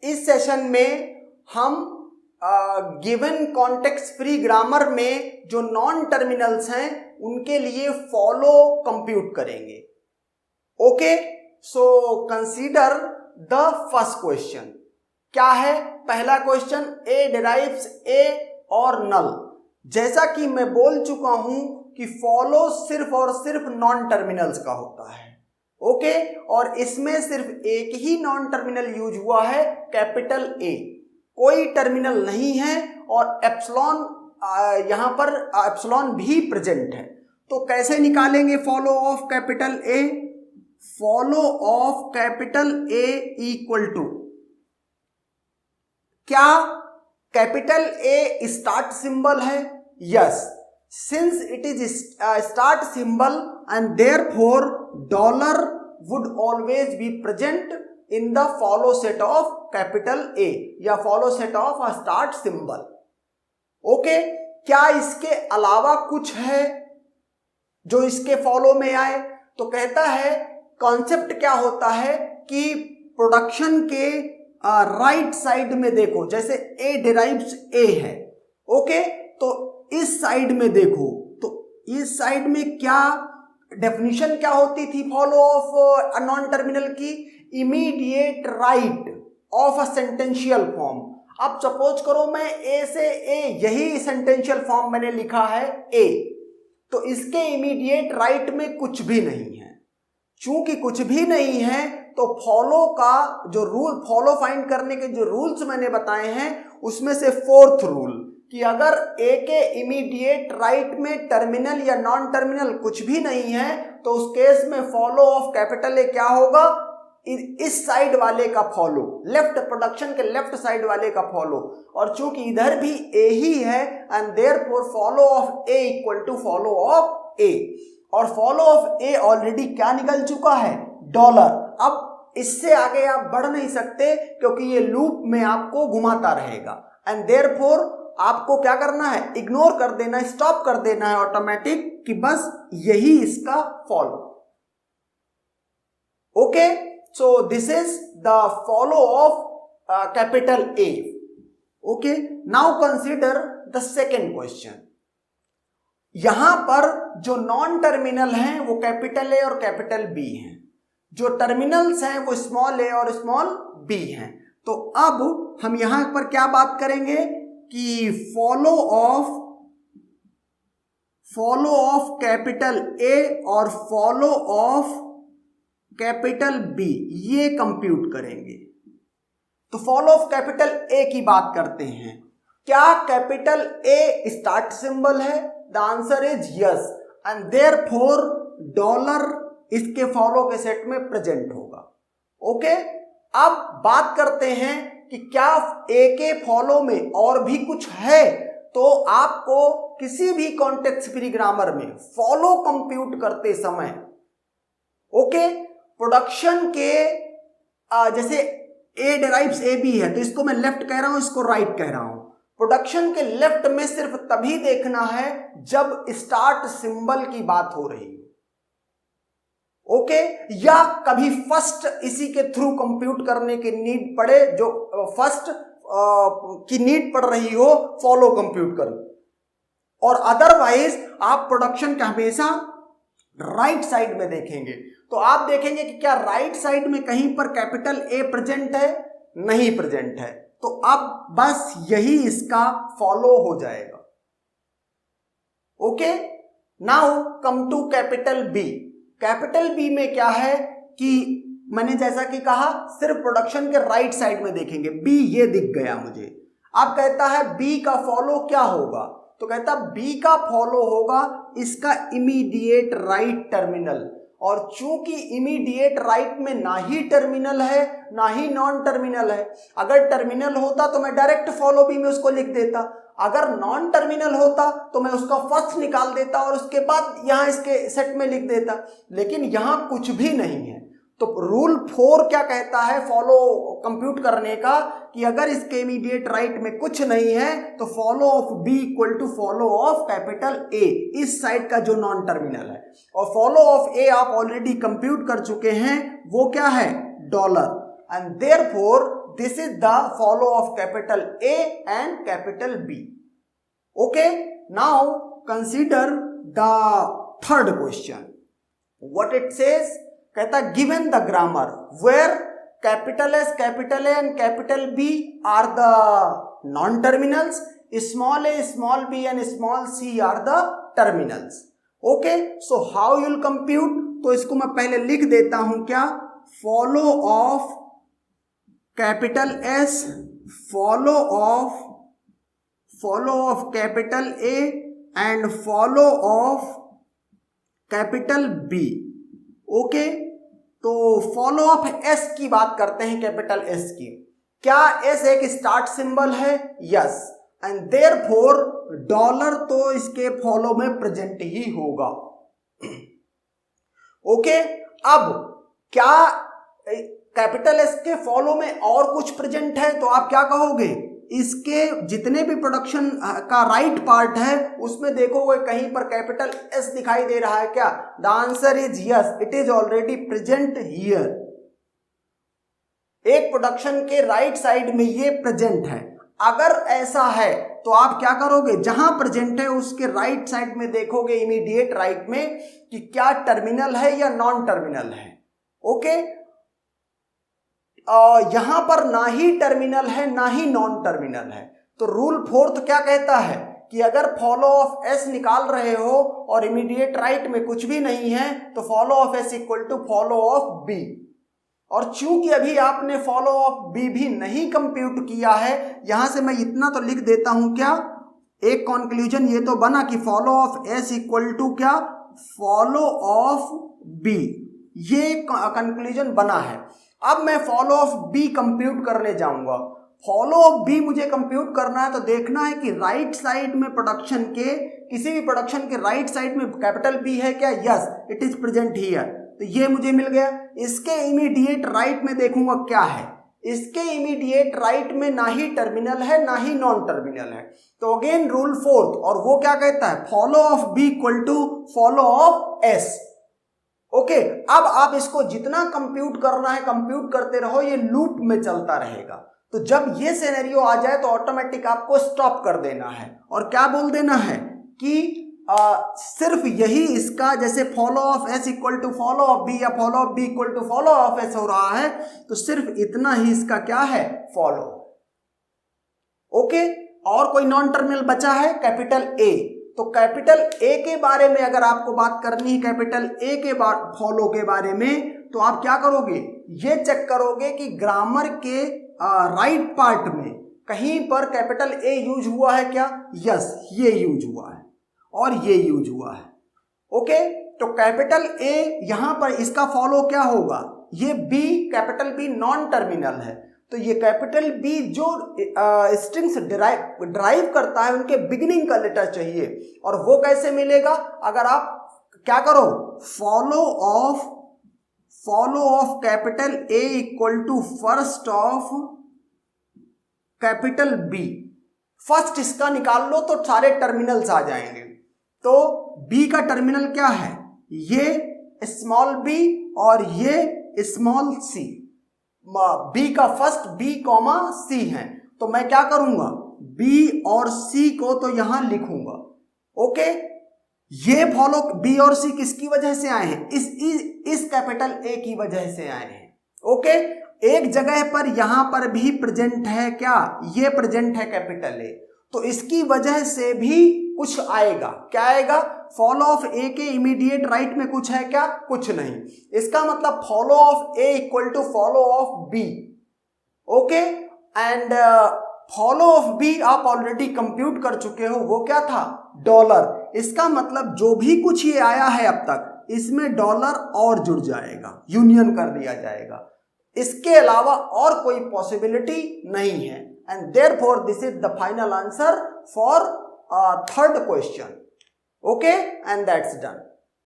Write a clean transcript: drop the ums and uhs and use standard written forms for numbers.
इस सेशन में हम गिवन कॉन्टेक्स्ट फ्री ग्रामर में जो नॉन टर्मिनल्स हैं उनके लिए फॉलो कंप्यूट करेंगे। Okay, so consider the first question. क्या है पहला क्वेश्चन? ए डिराइव्स ए और नल। जैसा कि मैं बोल चुका हूं कि फॉलो सिर्फ और सिर्फ नॉन टर्मिनल्स का होता है। ओके, और इसमें सिर्फ एक ही नॉन टर्मिनल यूज हुआ है, कैपिटल ए। कोई टर्मिनल नहीं है और एप्सिलॉन यहां पर एप्सिलॉन भी प्रेजेंट है। तो कैसे निकालेंगे follow of capital A? Follow of capital A equal to, क्या कैपिटल ए स्टार्ट सिंबल है? Yes, since it is start symbol and therefore dollar would always be present in the follow set of capital A या follow set of a start symbol. Okay, क्या इसके अलावा कुछ है जो इसके follow में आए? तो कहता है कॉन्सेप्ट क्या होता है कि प्रोडक्शन के राइट साइड में देखो, जैसे ए डिराइव्स ए है। ओके, तो इस साइड में देखो, तो इस साइड में क्या डेफिनेशन क्या होती थी follow of a non terminal की? Immediate right of a sentential form. अब सपोज करो मैं ए से ए, यही सेंटेंशियल फॉर्म मैंने लिखा है ए, तो इसके इमीडिएट राइट में कुछ भी नहीं है। चूंकि कुछ भी नहीं है तो फॉलो का जो रूल, फॉलो फाइंड करने के जो रूल्स मैंने बताए हैं उसमें से फोर्थ रूल कि अगर ए के इमीडिएट राइट में टर्मिनल या नॉन टर्मिनल कुछ भी नहीं है तो उस केस में फॉलो ऑफ कैपिटल ए क्या होगा? इस साइड वाले का फॉलो, लेफ्ट प्रोडक्शन के लेफ्ट साइड वाले का फॉलो। और चूंकि इधर भी ए ही है and therefore follow of A equal to follow of A. और फॉलो ऑफ ए ऑलरेडी क्या निकल चुका है? डॉलर। अब इससे आगे आप बढ़ नहीं सकते क्योंकि ये लूप में आपको घुमाता रहेगा एंड देयरफॉर आपको क्या करना है? इग्नोर कर देना, स्टॉप कर देना है ऑटोमेटिक कि बस यही इसका follow. Okay, so this is the follow of capital A. Okay, now consider the second question. यहां पर जो नॉन टर्मिनल हैं वो कैपिटल ए और कैपिटल बी हैं, जो टर्मिनल्स हैं वो स्मॉल ए और स्मॉल बी हैं। तो अब हम यहां पर क्या बात करेंगे कि फॉलो ऑफ कैपिटल ए और फॉलो ऑफ कैपिटल बी ये कंप्यूट करेंगे। तो फॉलो ऑफ कैपिटल ए की बात करते हैं। क्या कैपिटल ए स्टार्ट सिंबल है? The answer is yes and therefore dollar इसके फॉलो के सेट में प्रेजेंट होगा। ओके, अब बात करते हैं कि क्या ए के फॉलो में और भी कुछ है? तो आपको किसी भी कॉन्टेक्स्ट फ्री ग्रामर में फॉलो कंप्यूट करते समय ओके, प्रोडक्शन के जैसे ए डिराइव्स ए बी है तो इसको मैं लेफ्ट कह रहा हूं, इसको राइट कह रहा हूं। प्रोडक्शन के लेफ्ट में सिर्फ तभी देखना है जब स्टार्ट सिंबल की बात हो रही हो। ओके, या कभी फर्स्ट इसी के थ्रू कंप्यूट करने की नीड पड़े, जो फर्स्ट की नीड पड़ रही हो फॉलो कंप्यूट कर, और अदरवाइज आप प्रोडक्शन का हमेशा राइट साइड में देखेंगे। तो आप देखेंगे कि क्या राइट साइड में कहीं पर कैपिटल ए प्रेजेंट है? नहीं प्रेजेंट है। तो अब बस यही इसका फॉलो हो जाएगा। Okay, now come to capital B. Capital B में क्या है कि मैंने जैसा कि कहा सिर्फ प्रोडक्शन के राइट साइड में देखेंगे। बी ये दिख गया मुझे। अब कहता है बी का फॉलो क्या होगा? तो कहता बी का फॉलो होगा इसका इमीडिएट राइट टर्मिनल। और चूंकि इमीडिएट राइट में ना ही टर्मिनल है ना ही नॉन टर्मिनल है, अगर टर्मिनल होता तो मैं डायरेक्ट फॉलो बी में उसको लिख देता, अगर नॉन टर्मिनल होता तो मैं उसका फर्स्ट निकाल देता और उसके बाद यहां इसके सेट में लिख देता, लेकिन यहां कुछ भी नहीं है। तो रूल 4 क्या कहता है फॉलो कंप्यूट करने का कि अगर इसके इमीडिएट राइट में कुछ नहीं है तो follow of B equal to follow of capital A, इस साइड का जो नॉन टर्मिनल है। और फॉलो ऑफ ए आप ऑलरेडी कंप्यूट कर चुके हैं, वो क्या है? Dollar. And therefore this is the follow of capital A and capital B. Okay, now consider the third question. What it says? कहता given the grammar where capital S, capital A and capital B are the non-terminals, small a, small b and small c are the terminals. Okay, so how you will compute? तो इसको मैं पहले लिख देता हूं क्या, follow of capital S, follow of capital A and follow of capital B. Okay, तो follow of S की बात करते हैं, कैपिटल एस की. क्या एस एक स्टार्ट सिंबल है? यस, एंड देयरफॉर डॉलर तो इसके फॉलो में प्रेजेंट ही होगा. ओके, अब क्या कैपिटल एस के फॉलो में और कुछ प्रेजेंट है? तो आप क्या कहोगे, इसके जितने भी प्रोडक्शन का राइट पार्ट है उसमें देखोगे कहीं पर कैपिटल एस दिखाई दे रहा है क्या? The answer is yes, it is already present here. एक प्रोडक्शन के राइट साइड में ये प्रेजेंट है. अगर ऐसा है तो आप क्या करोगे, जहां प्रेजेंट है उसके राइट साइड में देखोगे इमीडिएट राइट में कि क्या टर्मिनल है या नॉन टर्मिनल है. ओके, यहां पर ना ही टर्मिनल है ना ही नॉन टर्मिनल है. तो रूल फोर्थ क्या कहता है कि अगर फॉलो ऑफ एस निकाल रहे हो और इमीडिएट राइट में कुछ भी नहीं है तो follow of S equal to follow of B. और चूंकि अभी आपने फॉलो ऑफ बी भी नहीं कंप्यूट किया है, यहां से मैं इतना तो लिख देता हूं क्या, एक कंक्लूजन ये तो बना कि follow of S equal to क्या, फॉलो ऑफ बी. ये कंक्लूजन बना है. अब मैं फॉलो ऑफ बी कंप्यूट करने जाऊंगा. फॉलो ऑफ बी मुझे कंप्यूट करना है तो देखना है कि राइट साइड में प्रोडक्शन के, किसी भी प्रोडक्शन के राइट साइड में कैपिटल बी है क्या? Yes, it is present here. तो ये मुझे मिल गया. इसके इमीडिएट राइट में देखूंगा क्या है. इसके इमीडिएट राइट में ना ही टर्मिनल है ना ही नॉन टर्मिनल है. तो अगेन रूल फोर्थ, और वो क्या कहता है, follow of B equal to follow of S. Okay, अब आप इसको जितना कंप्यूट करना है कंप्यूट करते रहो, ये लूप में चलता रहेगा. तो जब ये सिनेरियो आ जाए तो ऑटोमेटिक आपको स्टॉप कर देना है और क्या बोल देना है कि सिर्फ यही इसका, जैसे follow of S equal to follow of B या follow of B equal to follow of S हो रहा है, तो सिर्फ इतना ही इसका क्या है, फॉलो. ओके, और कोई नॉन टर्मिनल बचा है कैपिटल ए. तो कैपिटल ए के बारे में अगर आपको बात करनी है, कैपिटल ए के फॉलो के बारे में, तो आप क्या करोगे, ये चेक करोगे कि ग्रामर के राइट पार्ट में कहीं पर कैपिटल ए यूज हुआ है क्या? यस, ये यूज हुआ है और ये यूज हुआ है. ओके, तो कैपिटल ए यहां पर इसका फॉलो क्या होगा, ये B, capital B non terminal है, तो ये कैपिटल बी जो स्ट्रिंग्स ड्राइव करता है उनके बिगिनिंग का लेटर चाहिए. और वो कैसे मिलेगा, अगर आप क्या करो, follow of capital A equal to first of capital B. First इसका निकाल लो तो सारे टर्मिनल्स आ जाएंगे. तो बी का टर्मिनल क्या है, ये स्मॉल बी और ये स्मॉल सी. बी का फर्स्ट बी कॉमा सी है, तो मैं क्या करूंगा, बी और सी को तो यहां लिखूंगा. ओके, ये फॉलो बी और सी किसकी वजह से आए हैं, इस कैपिटल ए की वजह से आए हैं. ओके, एक जगह पर यहां पर भी प्रेजेंट है क्या, ये प्रेजेंट है कैपिटल ए, तो इसकी वजह से भी कुछ आएगा. क्या आएगा, फॉलो ऑफ ए के इमीडिएट राइट में कुछ है क्या, कुछ नहीं. इसका मतलब follow of A equal to follow of B. Okay, and follow of B आप ऑलरेडी कंप्यूट कर चुके हो, वो क्या था, डॉलर. इसका मतलब जो भी कुछ ये आया है अब तक, इसमें डॉलर और जुड़ जाएगा, यूनियन कर दिया जाएगा. इसके अलावा और कोई पॉसिबिलिटी नहीं है. And therefore this is the final answer for third question. Okay, and that's done.